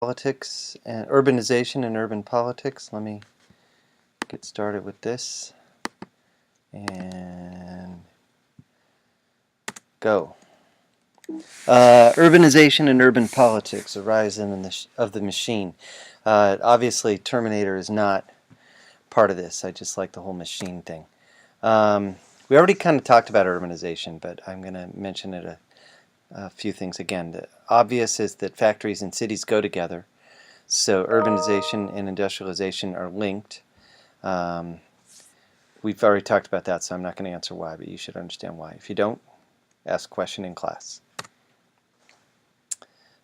Politics and urbanization and urban politics. Let me get started with this and go. Urbanization and urban politics, a rise of the machine. Obviously, Terminator is not part of this. I just like the whole machine thing. We already kind of talked about urbanization, but I'm going to mention it a few things again. The obvious is that factories and cities go together. So urbanization and industrialization are linked. We've already talked about that, so I'm not going to answer why, but you should understand why. If you don't, ask a question in class.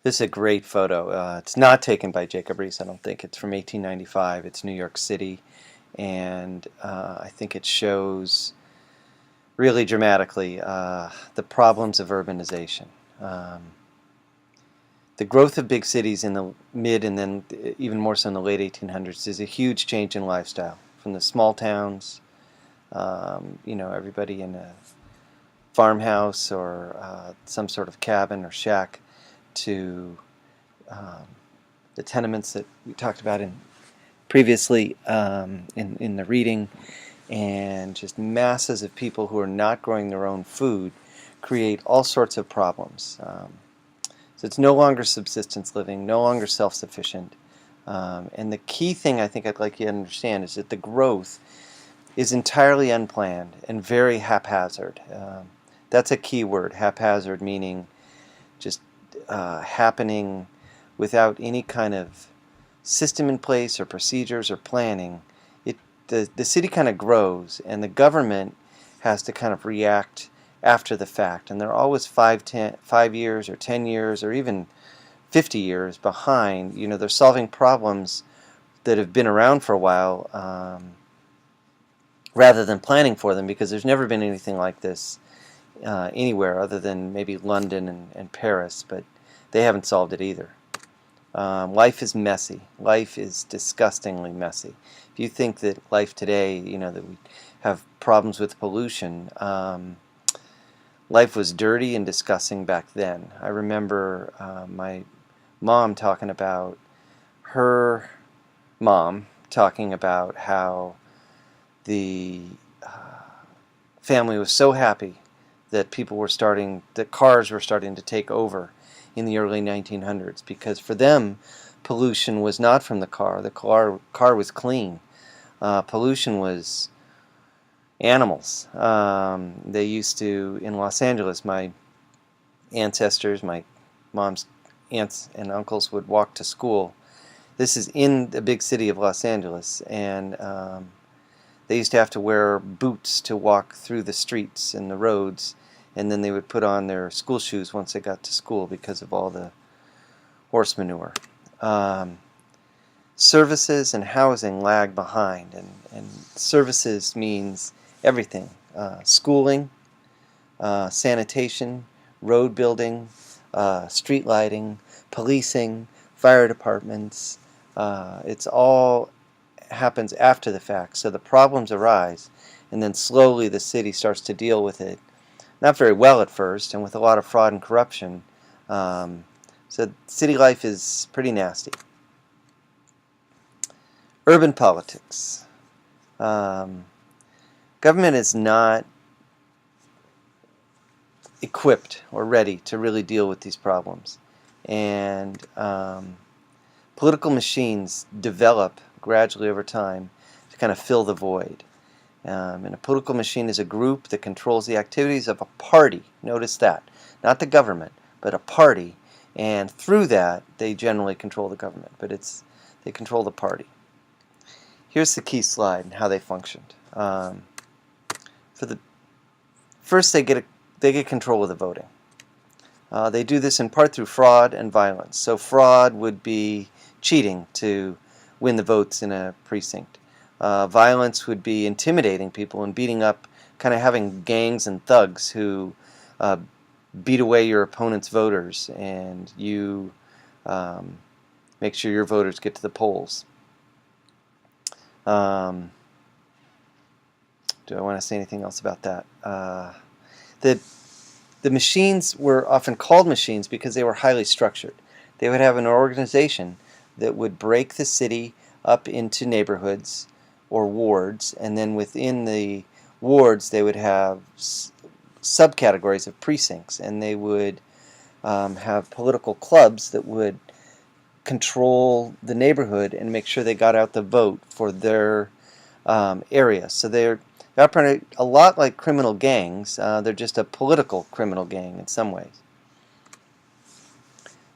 This is a great photo. It's not taken by Jacob Riis, I don't think. It's from 1895. It's New York City, and I think it shows really dramatically the problems of urbanization. The growth of big cities in the mid and then even more so in the late 1800s is a huge change in lifestyle. From the small towns, everybody in a farmhouse or some sort of cabin or shack, to the tenements that we talked about previously in the reading, and just masses of people who are not growing their own food create all sorts of problems. So it's no longer subsistence living, no longer self-sufficient. And the key thing I think I'd like you to understand is that the growth is entirely unplanned and very haphazard. That's a key word, haphazard, meaning just happening without any kind of system in place or procedures or planning. The city kind of grows, and the government has to kind of react after the fact, and they're always 5 years or 10 years or even 50 years behind. They're solving problems that have been around for a while rather than planning for them, because there's never been anything like this anywhere other than maybe London and Paris, but they haven't solved it either. Life is messy. Life is disgustingly messy. If you think that life today, that we have problems with pollution, life was dirty and disgusting back then. I remember my mom talking about her mom talking about how the family was so happy that cars were starting to take over in the early 1900s, because for them, pollution was not from the car. The car was clean. Pollution was animals. They used to, in Los Angeles, my ancestors, my mom's aunts and uncles would walk to school. This is in the big city of Los Angeles, and they used to have to wear boots to walk through the streets and the roads, and then they would put on their school shoes once they got to school because of all the horse manure. Services and housing lag behind, and services means everything. Schooling, sanitation, road building, street lighting, policing, fire departments. It's all happens after the fact, so the problems arise, and then slowly the city starts to deal with it. Not very well at first, and with a lot of fraud and corruption. So city life is pretty nasty. Urban politics. Government is not equipped or ready to really deal with these problems. And political machines develop gradually over time to kind of fill the void. And a political machine is a group that controls the activities of a party. Notice that. Not the government, but a party. And through that, they generally control the government. But they control the party. Here's the key slide and how they functioned. First, they get control of the voting. They do this in part through fraud and violence. So fraud would be cheating to win the votes in a precinct. Violence would be intimidating people and beating up, kind of having gangs and thugs who beat away your opponent's voters, and you make sure your voters get to the polls. Do I want to say anything else about that? The machines were often called machines because they were highly structured. They would have an organization that would break the city up into neighborhoods or wards, and then within the wards they would have subcategories of precincts, and they would have political clubs that would control the neighborhood and make sure they got out the vote for their area. So they operate a lot like criminal gangs. They're just a political criminal gang in some ways.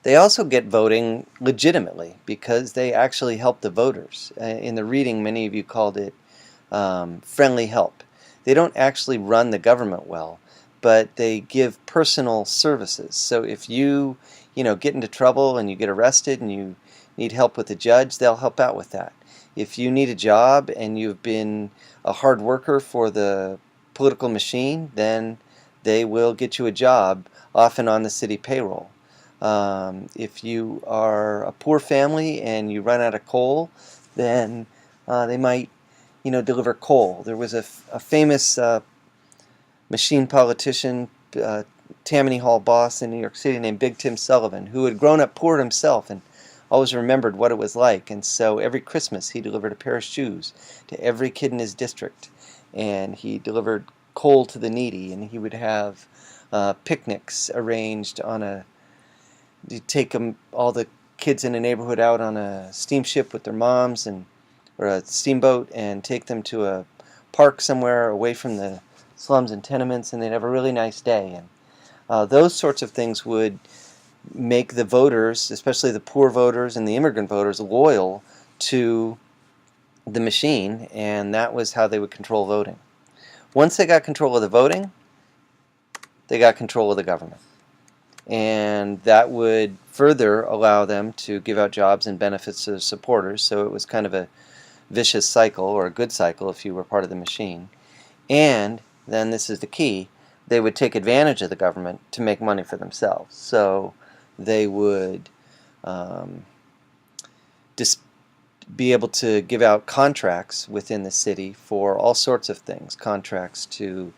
They also get voting legitimately because they actually help the voters. In the reading, many of you called it friendly help. They don't actually run the government well, but they give personal services. So if you get into trouble and you get arrested and you need help with a judge, they'll help out with that. If you need a job and you've been a hard worker for the political machine, then they will get you a job, often on the city payroll. If you are a poor family and you run out of coal, then they might deliver coal. There was a famous machine politician, Tammany Hall boss in New York City named Big Tim Sullivan, who had grown up poor himself and always remembered what it was like. And so every Christmas he delivered a pair of shoes to every kid in his district, and he delivered coal to the needy, and he would have picnics arranged on you'd take all the kids in the neighborhood out on a steamship with their moms or a steamboat and take them to a park somewhere away from the slums and tenements, and they'd have a really nice day. And those sorts of things would make the voters, especially the poor voters and the immigrant voters, loyal to the machine, and that was how they would control voting. Once they got control of the voting, they got control of the government. And that would further allow them to give out jobs and benefits to their supporters, so it was kind of a vicious cycle, or a good cycle if you were part of the machine. And then, this is the key, they would take advantage of the government to make money for themselves. So they would just be able to give out contracts within the city for all sorts of things. Contracts to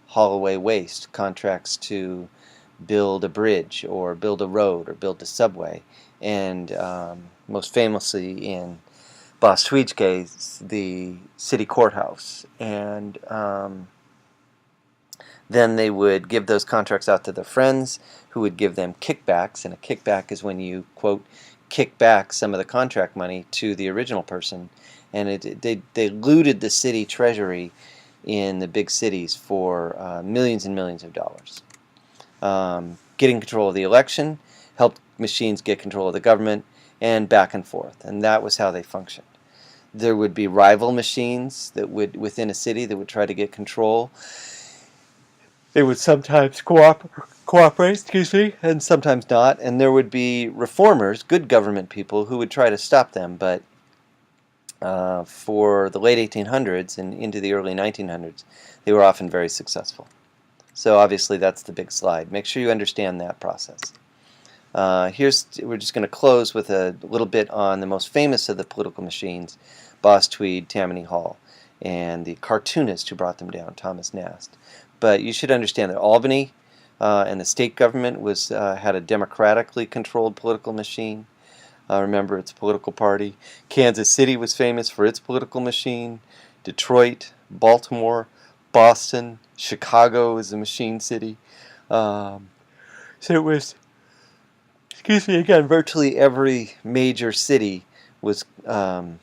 haul away waste, contracts to build a bridge or build a road or build a subway, and most famously in Boss Tweed's case, the city courthouse. And then they would give those contracts out to their friends, who would give them kickbacks, and a kickback is when you, quote, kick back some of the contract money to the original person. And they looted the city treasury in the big cities for millions and millions of dollars. Getting control of the election helped machines get control of the government, and back and forth. And that was how they functioned. There would be rival machines that would, within a city, that would try to get control. They would sometimes cooperate, and sometimes not. And there would be reformers, good government people, who would try to stop them. But for the late 1800s and into the early 1900s, they were often very successful. So obviously that's the big slide. Make sure you understand that process. We're just going to close with a little bit on the most famous of the political machines, Boss Tweed, Tammany Hall, and the cartoonist who brought them down, Thomas Nast. But you should understand that Albany and the state government had a democratically controlled political machine. Remember, its political party. Kansas City was famous for its political machine. Detroit, Baltimore, Boston, Chicago is a machine city. So it was, virtually every major city was, to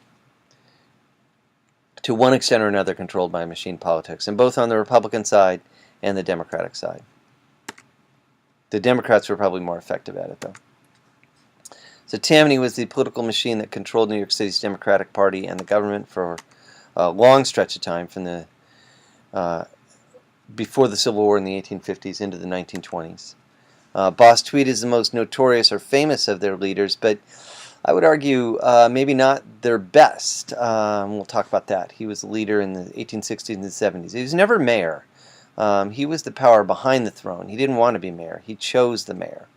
one extent or another, controlled by machine politics, and both on the Republican side and the Democratic side. The Democrats were probably more effective at it, though. So Tammany was the political machine that controlled New York City's Democratic Party and the government for a long stretch of time, from the before the Civil War in the 1850s into the 1920s. Boss Tweed is the most notorious or famous of their leaders, but I would argue maybe not their best. We'll talk about that. He was the leader in the 1860s and 70s. He was never mayor. He was the power behind the throne. He didn't want to be mayor. He chose the mayor.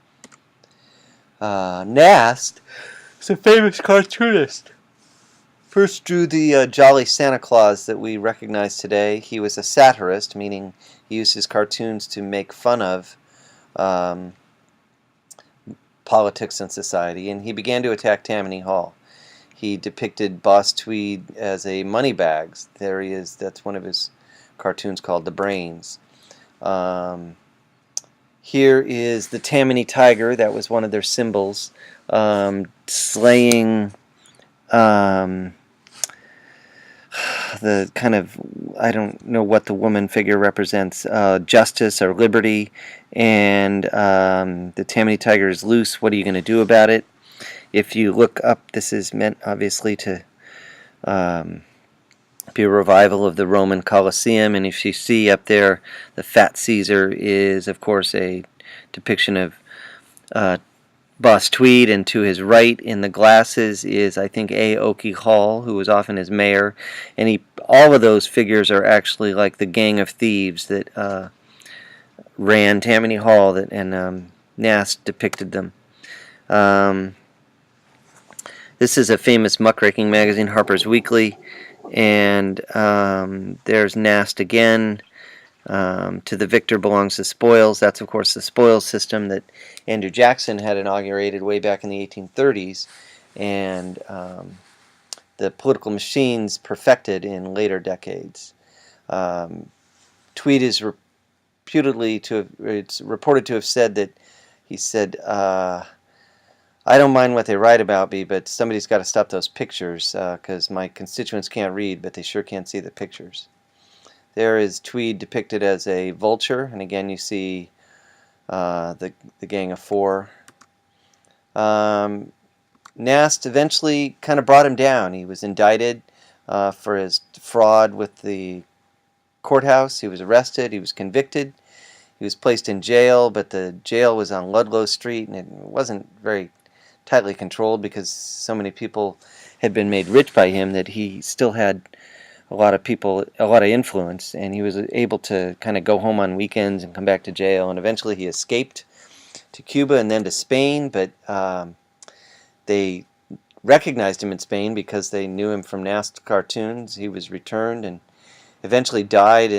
Nast is a famous cartoonist. First drew the Jolly Santa Claus that we recognize today. He was a satirist, meaning he used his cartoons to make fun of politics and society, and he began to attack Tammany Hall. he depicted Boss Tweed as a money bags. There he is. That's one of his cartoons called The Brains. Here is the Tammany Tiger. That was one of their symbols, slaying the kind of, I don't know what the woman figure represents, justice or liberty, and the Tammany Tiger is loose. What are you going to do about it? If you look up, this is meant obviously to be a revival of the Roman Colosseum, and if you see up there, the Fat Caesar is of course a depiction of Boss Tweed, and to his right in the glasses is, I think, A. Oki Hall, who was often his mayor, and all of those figures are actually like the gang of thieves that ran Tammany Hall, and Nast depicted them. This is a famous muckraking magazine, Harper's Weekly, and there's Nast again. To the victor belongs the spoils. That's, of course, the spoils system that Andrew Jackson had inaugurated way back in the 1830s, and the political machines perfected in later decades. Tweed is it's reported to have said that he said, I don't mind what they write about me, but somebody's got to stop those pictures because my constituents can't read, but they sure can't see the pictures. There is Tweed depicted as a vulture, and again you see the Gang of Four. Nast eventually kind of brought him down. He was indicted for his fraud with the courthouse. He was arrested. He was convicted. He was placed in jail, but the jail was on Ludlow Street, and it wasn't very tightly controlled because so many people had been made rich by him that he still had a lot of influence, and he was able to kind of go home on weekends and come back to jail, and eventually he escaped to Cuba and then to Spain, but they recognized him in Spain because they knew him from Nast cartoons. He was returned and eventually died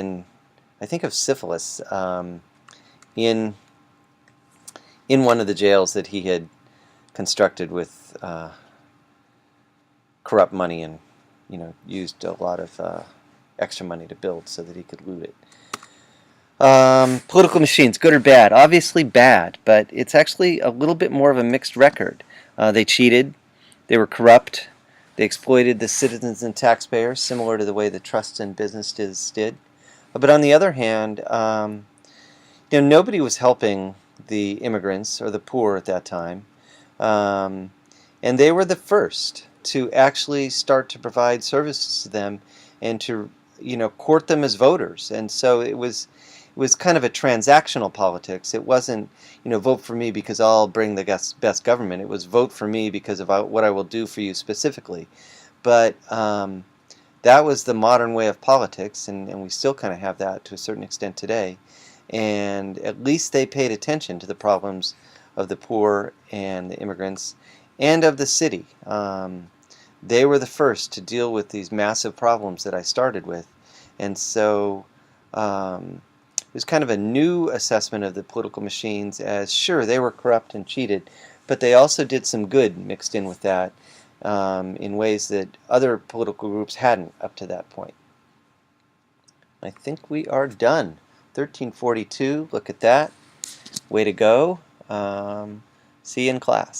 I think of syphilis, in one of the jails that he had constructed with corrupt money, and used a lot of extra money to build so that he could loot it. Political machines, good or bad? Obviously bad, but it's actually a little bit more of a mixed record. They cheated, they were corrupt, they exploited the citizens and taxpayers, similar to the way the trusts and businesses did. But on the other hand, nobody was helping the immigrants or the poor at that time, and they were the first to actually start to provide services to them and to court them as voters. And so it was kind of a transactional politics. It wasn't vote for me because I'll bring the best government. It was vote for me because of what I will do for you specifically. But that was the modern way of politics, and we still kind of have that to a certain extent today. And at least they paid attention to the problems of the poor and the immigrants and of the city. They were the first to deal with these massive problems that I started with. And so it was kind of a new assessment of the political machines as, sure, they were corrupt and cheated, but they also did some good mixed in with that in ways that other political groups hadn't up to that point. I think we are done. 1342, look at that. Way to go. See you in class.